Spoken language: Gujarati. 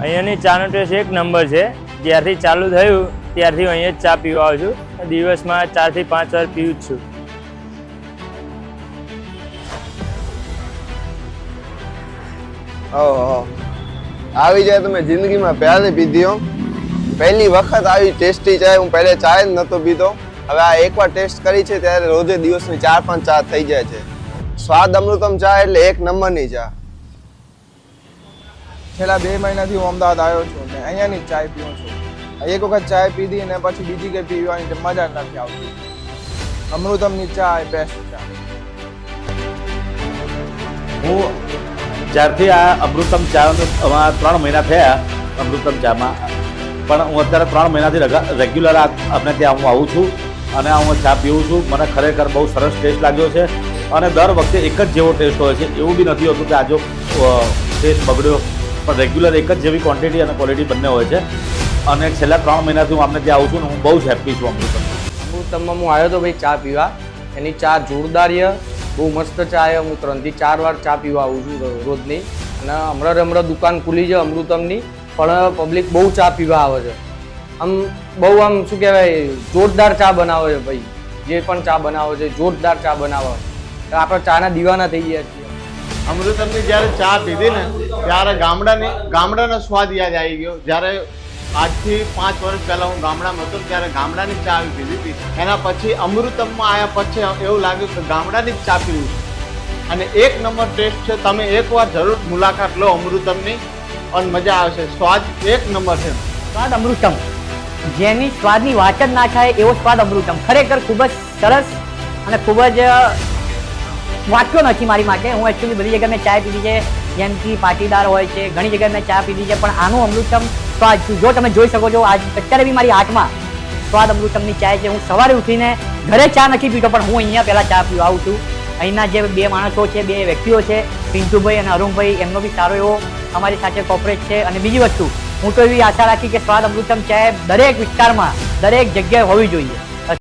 અહીંયાની ચાનો ટેસ્ટ એક નંબર છે. જ્યારથી ચાલુ થયું ત્યારથી અહીંયા જ ચા પીવા આવું છું. દિવસમાં 4 થી 5 વાર પીવું જ છું. આવી જાય તો મેં જિંદગીમાં પહેલી પીધી હો. પહેલી વખત આવી ટેસ્ટી ચાય. હું પહેલે ચાય જ નહોતો પીતો. હવે આ એકવાર ટેસ્ટ કરી છે ત્યારે રોજે દિવસની 4-5 ચા થઈ જાય છે. સ્વાદ અમૃતમ ચા એટલે એક નંબરની ચા. છેલ્લા 2 મહિનાથી હું અમદાવાદ આવ્યો છું ને અહીંયાની જ ચાય પીઉં છું. એક વખત ચાય પીધી અને પછી બીજી કંઈ પીવાની મજા નથી આવતી. અમૃતમની ચા એ બેસ્ટ ચા. હું જ્યારથી આ અમૃતમ ચા 3 મહિના થયા અમૃતમ ચામાં, પણ હું અત્યારે 3 મહિનાથી રેગ્યુલર આપણે ત્યાં હું આવું છું અને હું ચા પીવું છું. મને ખરેખર બહુ સરસ ટેસ્ટ લાગ્યો છે અને દર વખતે એક જ જેવો ટેસ્ટ હોય છે. એવું બી નથી હોતું કે આજો ટેસ્ટ બગડ્યો, પણ રેગ્યુલર એક જ જેવી ક્વોન્ટિટી અને ક્વોલિટી બંને હોય છે. અને છેલ્લા 3 મહિનાથી હું આપણે ત્યાં આવું છું ને હું બહુ જ હેપી છું અમૃતમમાં. હું આવ્યો તો ભાઈ ચા પીવા. એની ચા જોરદાર છે, બહુ મસ્ત ચા છે. હું 3 થી 4 વાર ચા પીવા આવું છું રોજની. અને હમણાં દુકાન ખુલી છે અમૃતમની, પણ પબ્લિક બહુ ચા પીવા આવે છે. આમ બહુ આમ શું કહેવાય, જોરદાર ચા બનાવે છે ભાઈ. જે પણ ચા બનાવે છે જોરદાર ચા બનાવે. આપણે ચાના દીવાના થઈ ગયા છીએ. અમૃતમની જ્યારે ચા પીધી ને ત્યારે ગામડાનો સ્વાદ યાદ આવી ગયો. જ્યારે આજથી 5 વર્ષ પહેલા હું ગામડામાં હતો ત્યારે ગામડાની ચા આવી પીધી હતી. એના પછી અમૃતમમાં આવ્યા પછી એવું લાગ્યું કે ગામડાની જ ચા પીવું છે. અને એક નંબર ટેસ્ટ છે. તમે એકવાર જરૂર મુલાકાત લો અમૃતમની અને મજા આવશે. સ્વાદ એક નંબર છે. સ્વાદ અમૃતમ, જેની સ્વાદની વાત જ ના થાય એવો સ્વાદ અમૃતમ. ખરેખર ખૂબ જ સરસ અને ખૂબ જ વાંચ્યો નથી મારી માટે. હું એકચ્યુઅલી બધી જગ્યાએ મેં ચા પીધી છે, જેમ કે પાટીદાર હોય છે, ઘણી જગ્યાએ મેં ચા પીધી છે, પણ આનું અમૃતમ સ્વાદ જો તમે જોઈ શકો છો. અત્યારે બી મારી હાથમાં સ્વાદ અમૃતમની ચાય છે. હું સવારે ઉઠીને ઘરે ચા નથી પીતો, પણ હું અહીંયા પહેલાં ચા પીવા આવું છું. અહીંના જે 2 માણસો છે, 2 વ્યક્તિઓ છે, પિન્ટુભાઈ અને અરુણભાઈ, એમનો બી સારો એવો અમારી સાથે કોપરેટ છે. અને બીજી વસ્તુ, હું તો એવી આશા રાખી કે સ્વાદ અમૃતમ ચાય દરેક વિસ્તારમાં દરેક જગ્યાએ હોવી જોઈએ.